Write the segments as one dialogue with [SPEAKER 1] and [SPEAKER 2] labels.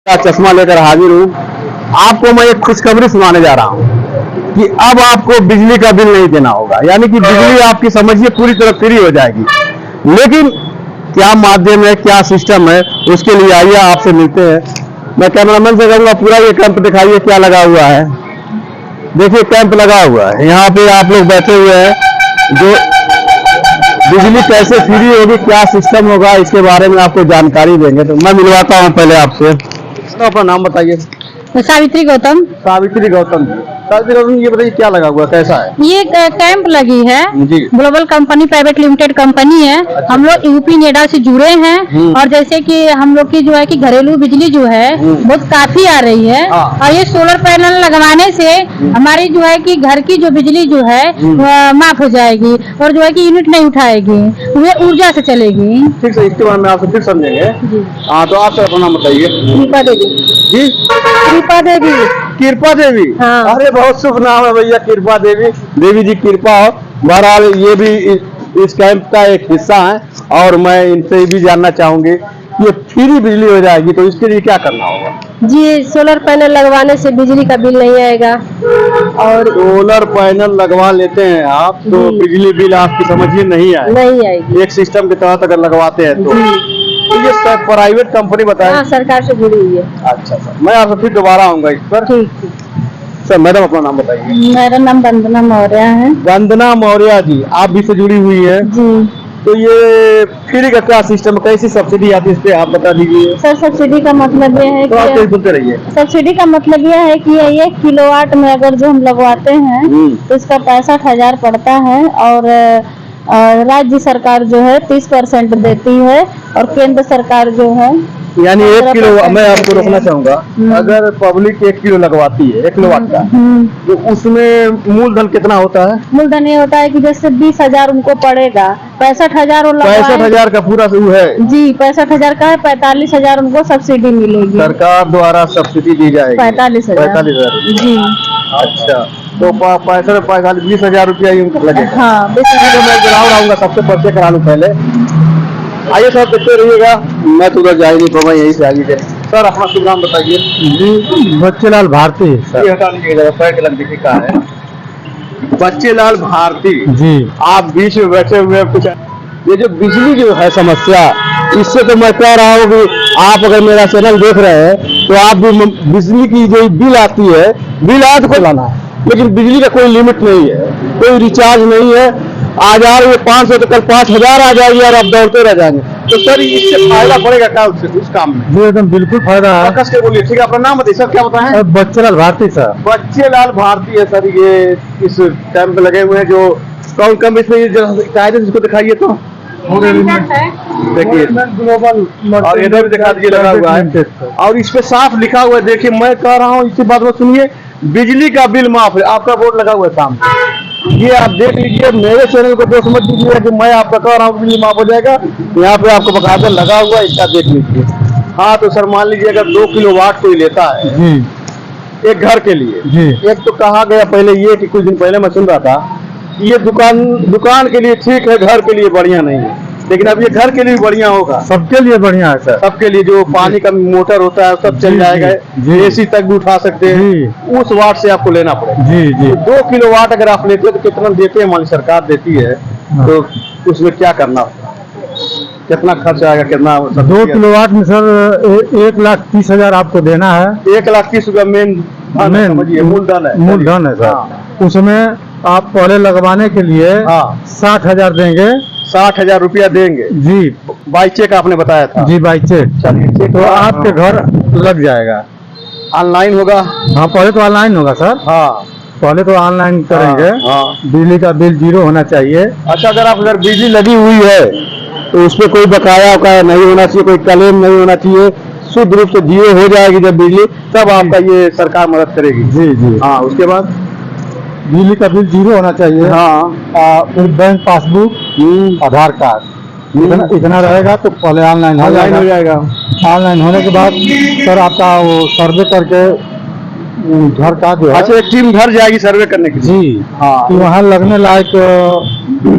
[SPEAKER 1] चश्मा लेकर हाजिर हूँ। आपको मैं एक खुशखबरी सुनाने जा रहा हूँ कि अब आपको बिजली का बिल नहीं देना होगा, यानी कि बिजली आपकी समझिए पूरी तरह फ्री हो जाएगी। लेकिन क्या माध्यम है, क्या सिस्टम है, उसके लिए आइए आपसे मिलते हैं। मैं कैमरामैन से कहूँगा पूरा ये कैंप दिखाइए क्या लगा हुआ है। देखिए कैंप लगा हुआ है, यहाँ पे आप लोग बैठे हुए हैं। जो बिजली कैसे फ्री होगी, क्या सिस्टम होगा, इसके बारे में आपको जानकारी देंगे। तो मैं मिलवाता हूँ पहले आपसे। तो अपना नाम बताइए।
[SPEAKER 2] सावित्री गौतम।
[SPEAKER 1] सावित्री गौतम जी, सावित्री गौतम, ये बताइए क्या लगा हुआ, कैसा है?
[SPEAKER 2] ये कैंप लगी है
[SPEAKER 1] जी।
[SPEAKER 2] Global company private limited company है।
[SPEAKER 1] अच्छा।
[SPEAKER 2] हम लोग यूपी नेडा से जुड़े हैं और जैसे कि हम लोग की जो है कि घरेलू बिजली जो है बहुत काफी आ रही है। और ये सोलर पैनल लगवाने से हमारी जो है कि घर की जो बिजली जो है माफ हो जाएगी और जो है कि यूनिट नहीं उठाएगी, वे ऊर्जा से चलेगी।
[SPEAKER 1] ठीक है, इसके बारे में आपसे फिर समझेंगे। हाँ, तो आप अपना नाम बताइए।
[SPEAKER 2] कृपा देवी
[SPEAKER 1] जी,
[SPEAKER 2] कृपा देवी।
[SPEAKER 1] कृपा देवी।
[SPEAKER 2] हाँ।
[SPEAKER 1] अरे बहुत शुभ नाम है भैया, कृपा देवी। देवी जी कृपा हो। बहरहाल ये भी इस कैंप का एक हिस्सा है और मैं इनसे भी जानना चाहूंगी कि ये फ्री बिजली हो जाएगी तो इसके लिए क्या करना होगा?
[SPEAKER 2] जी, सोलर पैनल लगवाने से बिजली का बिल नहीं आएगा। और
[SPEAKER 1] सोलर पैनल लगवा लेते हैं आप तो बिजली बिल आपकी समझिए नहीं
[SPEAKER 2] आएगी।
[SPEAKER 1] एक सिस्टम के तहत अगर लगवाते हैं तो ये प्राइवेट कंपनी बताए।
[SPEAKER 2] हाँ, सरकार से जुड़ी हुई है।
[SPEAKER 1] अच्छा सर, मैं आपसे फिर दोबारा आऊंगा इस पर।
[SPEAKER 2] ठीक।
[SPEAKER 1] सर मैडम अपना नाम बताइए।
[SPEAKER 2] मेरा नाम वंदना मौर्य है।
[SPEAKER 1] वंदना मौर्य जी, आप भी से जुड़ी हुई है
[SPEAKER 2] जी।
[SPEAKER 1] तो ये फ्री का क्या सिस्टम, कैसी सब्सिडी आती है इस पे आप बता दीजिए।
[SPEAKER 2] सर सब्सिडी का मतलब ये है
[SPEAKER 1] तो आप
[SPEAKER 2] कि
[SPEAKER 1] सुनते रहिए।
[SPEAKER 2] सब्सिडी का मतलब यह है कि 1 किलोवाट में अगर जो हम लगवाते हैं तो इसका 65,000 पड़ता है और राज्य सरकार जो है 30% देती है और केंद्र सरकार जो है
[SPEAKER 1] यानी 1 किलो, मैं आपको रोकना चाहूंगा, अगर पब्लिक 1 किलो लगवाती है 1 किलोवाट का तो उसमें मूलधन कितना होता है?
[SPEAKER 2] मूलधन ये होता है कि जैसे 20,000 उनको पड़ेगा, 65,000
[SPEAKER 1] 65,000 का पूरा वो है
[SPEAKER 2] जी, 65,000 का है। 45,000 उनको सब्सिडी मिलेगी,
[SPEAKER 1] सरकार द्वारा सब्सिडी दी जाएगी।
[SPEAKER 2] 45,000 जी।
[SPEAKER 1] अच्छा, तो 20,000 रुपया ही उनको लगेगा।
[SPEAKER 2] हाँ,
[SPEAKER 1] तो मैं ग्राउंड आऊंगा, सबसे परिचय करा लूँ पहले। आइए सर, देखते रहिएगा, मैं तो उधर जा ही नहीं पाऊंगा, यहीं से आगे जाए। सर अपना शुभ नाम बताइए।
[SPEAKER 3] जी, बच्चेलाल भारती सर।
[SPEAKER 1] ये हटा लीजिएगा, पैर के लग देखिए कहाँ है। बच्चेलाल भारती
[SPEAKER 3] जी।
[SPEAKER 1] आप बीच में बैठे हुए हैं। कुछ ये जो बिजली जो है समस्या, इससे तो मैं कह रहा हूँ कि आप अगर मेरा चैनल देख रहे हैं तो आप भी बिजली की जो बिल आती है, बिल आज को लाना है, लेकिन बिजली का कोई लिमिट नहीं है, कोई रिचार्ज नहीं है। आज आ रही है 500 तो कल 5,000 आ जाएगी और आप दौड़ते रह जाएंगे। तो सर इससे फायदा पड़ेगा क्या उस काम में?
[SPEAKER 3] जी एकदम बिल्कुल फायदा है।
[SPEAKER 1] कस के बोलिए। ठीक है, अपना नाम बताइए सर, क्या बताएं?
[SPEAKER 3] बच्चेलाल भारती सर।
[SPEAKER 1] बच्चेलाल भारती है सर, ये इस कैंप लगे हुए हैं। जो कौन कम इसमें कायदे इसको दिखाइए तो देखिए,
[SPEAKER 3] ग्लोबल
[SPEAKER 1] और इधर भी दिखा दीजिए, लगा हुआ है और इस पे साफ लिखा हुआ है। देखिए मैं कह रहा हूँ, इसी बात में सुनिए, बिजली का बिल माफ है। आपका बोर्ड लगा हुआ है सामने, ये आप देख लीजिए। मेरे चैनल को दोस्त मत दीजिए कि मैं आपका कह रहा हूँ बिजली माफ हो जाएगा। यहाँ पे आपको बकायदा लगा हुआ है, इसका देख लीजिए। हाँ, तो सर मान लीजिए अगर 2 किलोवाट कोई लेता है
[SPEAKER 3] जी
[SPEAKER 1] एक घर के लिए
[SPEAKER 3] जी।
[SPEAKER 1] एक तो कहा गया पहले ये कि कुछ दिन पहले मैं सुन रहा था, ये दुकान के लिए ठीक है, घर के लिए बढ़िया नहीं है। लेकिन अब ये घर के लिए बढ़िया होगा,
[SPEAKER 3] सबके लिए बढ़िया है सर।
[SPEAKER 1] सबके लिए। जो पानी का मोटर होता है सब चल जाएगा, एसी तक भी उठा सकते हैं। उस वाट से आपको लेना पड़ेगा।
[SPEAKER 3] जी जी।
[SPEAKER 1] 2 किलोवाट अगर आप लेते हैं तो कितना देते हैं? हमारी सरकार देती है, तो उसमें क्या करना, कितना खर्च आएगा, कितना?
[SPEAKER 3] 2 किलोवाट में सर 1,30,000 आपको देना है।
[SPEAKER 1] 1,30,000 रुपया मेन मूलधन है।
[SPEAKER 3] मूलधन है सर। उसमें आप पहले लगवाने के लिए 60,000 देंगे।
[SPEAKER 1] 60,000 रुपया देंगे
[SPEAKER 3] जी,
[SPEAKER 1] बाई चेक आपने बताया था?
[SPEAKER 3] जी बाई चेक।
[SPEAKER 1] चलिए,
[SPEAKER 3] तो आपके घर लग जाएगा।
[SPEAKER 1] ऑनलाइन होगा?
[SPEAKER 3] हाँ, पहले तो ऑनलाइन होगा सर।
[SPEAKER 1] हाँ,
[SPEAKER 3] पहले तो ऑनलाइन करेंगे।
[SPEAKER 1] हाँ।
[SPEAKER 3] बिजली का बिल 0 होना चाहिए।
[SPEAKER 1] अच्छा, अगर बिजली लगी हुई है तो उस पर कोई बकाया नहीं होना चाहिए, कोई क्लेम नहीं होना चाहिए, शुद्ध रूप से 0 हो जाएगी जब बिजली, तब आपका ये सरकार मदद करेगी।
[SPEAKER 3] जी जी।
[SPEAKER 1] हाँ, उसके बाद
[SPEAKER 3] बिजली का बिल 0 होना चाहिए।
[SPEAKER 1] हाँ,
[SPEAKER 3] फिर बैंक पासबुक, आधार कार्ड, इतना रहेगा तो पहले ऑनलाइन हो
[SPEAKER 1] जाएगा।
[SPEAKER 3] ऑनलाइन होने के बाद सर आपका वो सर्वे करके घर का जो है,
[SPEAKER 1] अच्छा, एक टीम घर जाएगी सर्वे करने के लिए।
[SPEAKER 3] जी
[SPEAKER 1] हाँ।
[SPEAKER 3] कि वहाँ लगने लायक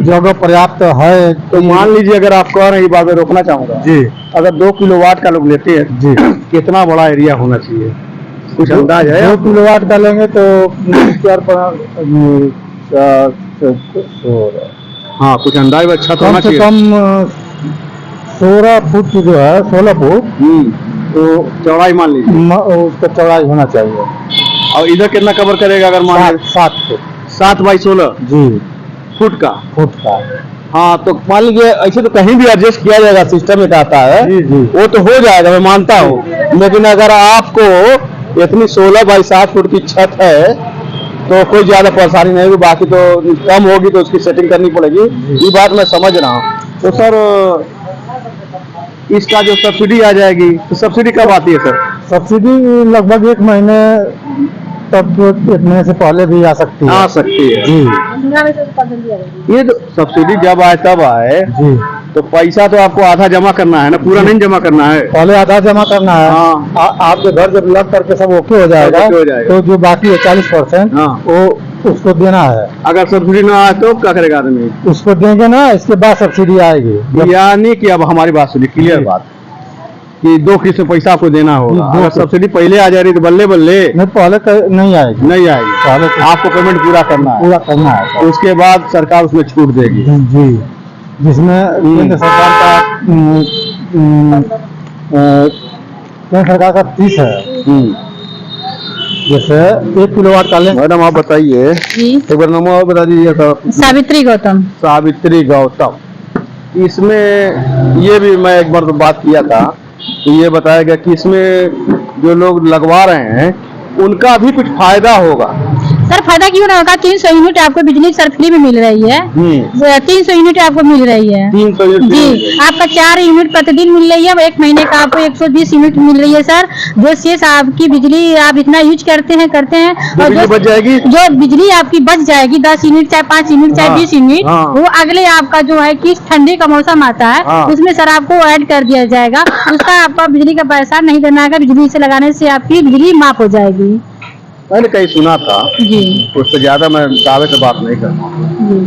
[SPEAKER 3] जगह पर्याप्त है।
[SPEAKER 1] तो मान लीजिए, अगर आप कह रहे हैं, ये बात मैं रोकना चाहूंगा,
[SPEAKER 3] जी
[SPEAKER 1] अगर 2 किलोवाट का लोग लेते हैं,
[SPEAKER 3] जी
[SPEAKER 1] कितना बड़ा एरिया होना चाहिए, कुछ अंदाज है?
[SPEAKER 3] 2 किलोवाट का लेंगे तो 4
[SPEAKER 1] हाँ, कुछ अंदाज अच्छा तो
[SPEAKER 3] कम
[SPEAKER 1] होना
[SPEAKER 3] से
[SPEAKER 1] चाहिए।
[SPEAKER 3] कम 16 फुट की जो है, 16 फुट
[SPEAKER 1] तो चौड़ाई मान लीजिए,
[SPEAKER 3] उसका चौड़ाई होना चाहिए।
[SPEAKER 1] और इधर कितना कवर करेगा अगर मान
[SPEAKER 3] 7 फुट
[SPEAKER 1] 7 बाई 16
[SPEAKER 3] जी
[SPEAKER 1] फुट का?
[SPEAKER 3] फुट का।
[SPEAKER 1] हाँ, तो मान लीजिए ऐसे तो कहीं भी एडजस्ट किया जाएगा, सिस्टम एक आता है,
[SPEAKER 3] जी जी
[SPEAKER 1] वो तो हो जाएगा, मैं मानता हूँ। लेकिन अगर आपको इतनी 16 बाई 7 फुट की छत है तो कोई ज्यादा परेशानी नहीं होगी, बाकी तो कम होगी तो उसकी सेटिंग करनी पड़ेगी। ये बात मैं समझ रहा हूँ। तो सर, इसका जो सब्सिडी आ जाएगी, तो सब्सिडी कब आती है सर?
[SPEAKER 3] सब्सिडी लगभग 1 महीने तक, 1 महीने से पहले भी आ सकती है।
[SPEAKER 1] आ सकती है
[SPEAKER 3] जी
[SPEAKER 1] ये तो सब्सिडी जब आए तब आए,
[SPEAKER 3] जी
[SPEAKER 1] तो पैसा तो आपको आधा जमा करना है ना, पूरा नहीं जमा करना है।
[SPEAKER 3] पहले आधा जमा करना है।
[SPEAKER 1] हाँ।
[SPEAKER 3] आपके घर जब लग करके सब ओके हो जाएगा,
[SPEAKER 1] ओके हो जाएगा।
[SPEAKER 3] तो जो बाकी है 40%
[SPEAKER 1] हाँ।
[SPEAKER 3] वो उसको देना है।
[SPEAKER 1] अगर सब्सिडी ना आए तो क्या करेगा आदमी?
[SPEAKER 3] उसको देंगे ना, इसके बाद सब्सिडी आएगी।
[SPEAKER 1] यानी कि अब हमारी बात सुनिए, क्लियर
[SPEAKER 3] जी।
[SPEAKER 1] बात, कि 2 किस्त में पैसा आपको देना होगा।
[SPEAKER 3] दो
[SPEAKER 1] अगर
[SPEAKER 3] किस्त।
[SPEAKER 1] सब्सिडी पहले आ जा रही तो बल्ले बल्ले
[SPEAKER 3] नहीं, पहले नहीं आएगी,
[SPEAKER 1] नहीं आएगी,
[SPEAKER 3] पहले तो
[SPEAKER 1] आपको पेमेंट पूरा करना है,
[SPEAKER 3] पूरा करना है।
[SPEAKER 1] उसके बाद सरकार उसमें छूट देगी।
[SPEAKER 3] जी, जिसमें केंद्र सरकार का केंद्र सरकार का 30 है। जैसे 1 किलोवाट का लेंगे।
[SPEAKER 1] मैडम, आप बताइए,
[SPEAKER 2] जी,
[SPEAKER 1] एक बार नाम और बता दीजिए सर।
[SPEAKER 2] सावित्री गौतम।
[SPEAKER 1] सावित्री गौतम। इसमें ये भी मैं एक बार तो बात किया था, तो ये बताया गया कि इसमें जो लोग लगवा रहे हैं उनका भी कुछ फायदा होगा।
[SPEAKER 2] सर फायदा क्यों ना होगा, 300 यूनिट आपको बिजली सर फ्री में मिल रही है। 300 यूनिट आपको मिल रही है
[SPEAKER 1] 300
[SPEAKER 2] जी। आपका 4 यूनिट प्रतिदिन मिल रही है, 1 महीने का आपको 120 यूनिट मिल रही है सर। जो शेष आपकी बिजली आप इतना यूज करते हैं और
[SPEAKER 1] बिजली बच जाएगी।
[SPEAKER 2] जो बिजली आपकी बच जाएगी, 10 यूनिट चाहे 5 यूनिट चाहे 20 यूनिट,
[SPEAKER 1] हाँ।
[SPEAKER 2] वो अगले आपका जो है कि ठंडी का मौसम आता है,
[SPEAKER 1] हाँ।
[SPEAKER 2] उसमें सर आपको ऐड कर दिया जाएगा। उसका आपका बिजली का पैसा नहीं देना है, बिजली से लगाने से आपकी बिजली माफ हो जाएगी।
[SPEAKER 1] मैंने कहीं सुना था,
[SPEAKER 2] जी
[SPEAKER 1] उससे ज्यादा मैं दावे से बात नहीं करता
[SPEAKER 2] जी।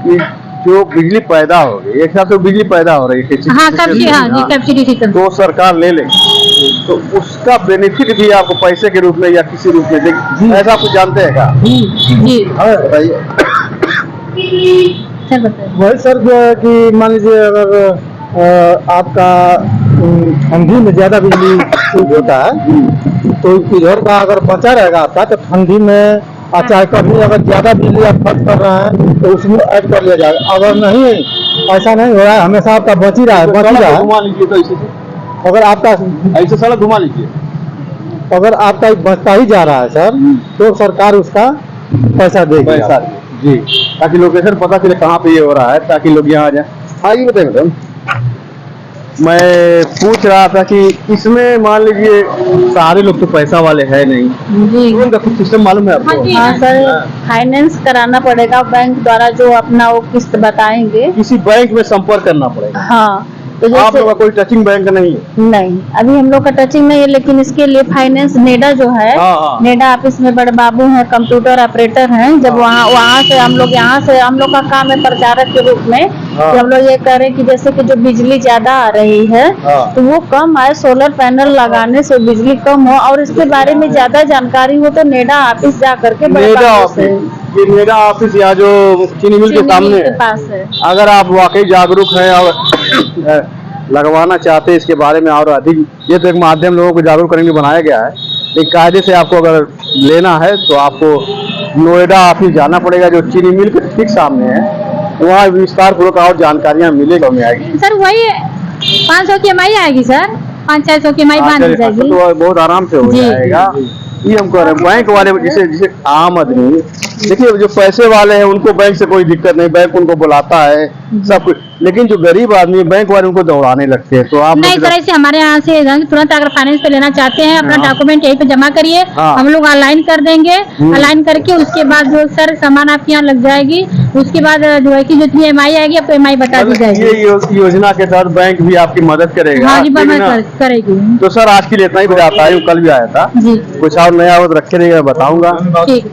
[SPEAKER 1] कि जो बिजली पैदा हो रही है, एक हिसाब से बिजली पैदा हो रही है,
[SPEAKER 2] हाँ सब्सिडी, हाँ जी सब्सिडी थी तब।
[SPEAKER 1] तो सरकार ले लेगी, तो उसका बेनिफिट भी आपको पैसे के रूप में या किसी रूप में देगी, ऐसा आप कुछ जानते हैं क्या?
[SPEAKER 2] जी
[SPEAKER 1] बताइए
[SPEAKER 2] सर, बताइए।
[SPEAKER 3] वही सर जो है कि मान लीजिए अगर आपका ठंडी में ज्यादा बिजली यूज होता है, तो इधर का अगर बचा रहेगा आपका, तो ठंडी में चाहे कभी अगर ज्यादा बिजली आप खर्च कर रहे हैं तो उसमें ऐड कर लिया जाएगा। अगर नहीं, ऐसा नहीं हो रहा है, हमेशा आपका बच ही रहा है, बच ही रहा है।
[SPEAKER 1] घुमा लीजिए तो ऐसे
[SPEAKER 3] अगर आपका
[SPEAKER 1] ऐसे सड़क घुमा लीजिए।
[SPEAKER 3] अगर आपका बचता ही जा रहा है सर, तो सरकार उसका पैसा देगी।
[SPEAKER 1] पैसा जी, ताकि लोकेशन पता चले कहाँ पे ये हो रहा है, ताकि लोग यहाँ आ जाए। हाँ, ये बताइए मैडम, मैं पूछ रहा था कि इसमें मान लीजिए सारे लोग तो पैसा वाले हैं नहीं,
[SPEAKER 2] जी
[SPEAKER 1] तो उनका कुछ सिस्टम मालूम है आपको?
[SPEAKER 2] हाँ सर, फाइनेंस कराना पड़ेगा बैंक द्वारा, जो अपना वो किस्त बताएंगे।
[SPEAKER 1] किसी बैंक में संपर्क करना पड़ेगा।
[SPEAKER 2] हाँ, तो
[SPEAKER 1] आप
[SPEAKER 2] जैसे
[SPEAKER 1] लोग का कोई टचिंग बैंक नहीं है?
[SPEAKER 2] नहीं, अभी हम लोग का टचिंग नहीं है, लेकिन इसके लिए फाइनेंस नेडा जो है,
[SPEAKER 1] हाँ, हाँ।
[SPEAKER 2] नेडा ऑफिस में बड़े बाबू हैं, कंप्यूटर ऑपरेटर हैं। जब वहाँ से हम लोग, यहाँ से हम लोग का काम है प्रचारक के रूप में,
[SPEAKER 1] हाँ।
[SPEAKER 2] कि हम लोग ये करें कि जैसे कि जो बिजली ज्यादा आ रही है,
[SPEAKER 1] हाँ।
[SPEAKER 2] तो वो कम आए, सोलर पैनल लगाने से बिजली कम हो, और इसके बारे में ज्यादा जानकारी हो तो नेडा ऑफिस जा करके बड़े
[SPEAKER 1] नेडा
[SPEAKER 2] बाबू
[SPEAKER 1] ऑफिस,
[SPEAKER 2] से,
[SPEAKER 1] ये नेडा ऑफिस यहाँ जो चीनी मिल के
[SPEAKER 2] चीनी
[SPEAKER 1] सामने
[SPEAKER 2] मिल के
[SPEAKER 1] है।
[SPEAKER 2] पास है।
[SPEAKER 1] अगर आप वाकई जागरूक हैं और लगवाना चाहते हैं इसके बारे में और अधिक, ये तो एक माध्यम लोगों को जागरूक करने के लिए बनाया गया है। एक कायदे से आपको अगर लेना है तो आपको नोएडा ऑफिस जाना पड़ेगा, जो चीनी मिल के ठीक सामने है। वहाँ विस्तार पूर्वक और जानकारियाँ मिलेगा, हमें आएगी
[SPEAKER 2] सर वही 500 की EMI आएगी सर, 500-600 की EMI बांध दी जाएगी।
[SPEAKER 1] तो बहुत आराम से हो
[SPEAKER 2] जी।
[SPEAKER 1] जाएगा। ये हम कह रहे हैं, बैंक वाले जिसे जिसे आम आदमी देखिए जो पैसे वाले हैं उनको बैंक से कोई दिक्कत नहीं, बैंक उनको बुलाता है सब कुछ, लेकिन जो गरीब आदमी बैंक वाले उनको दौड़ाने लगते हैं। तो आप
[SPEAKER 2] नहीं सर, ऐसे हमारे यहाँ से तुरंत अगर फाइनेंस पे लेना चाहते हैं अपना डॉक्यूमेंट यहीं पे जमा करिए,
[SPEAKER 1] हाँ।
[SPEAKER 2] हम लोग ऑनलाइन कर देंगे। ऑनलाइन करके उसके बाद जो सर सामान आपके यहाँ लग जाएगी, उसके बाद जो है कि जितनी EMI आएगी आपको EMI बता दी जाएगी।
[SPEAKER 1] ये योजना के तहत बैंक भी आपकी मदद करेगा।
[SPEAKER 2] हाँ जी,
[SPEAKER 1] ठीक है
[SPEAKER 2] मदद
[SPEAKER 1] ना?
[SPEAKER 2] करेगी।
[SPEAKER 1] तो सर आज के लिए इतना ही, बताता हूँ, कल भी आया था,
[SPEAKER 2] जी
[SPEAKER 1] कुछ और नया हो तो रखे रहिएगा, बताऊंगा।
[SPEAKER 2] ठीक।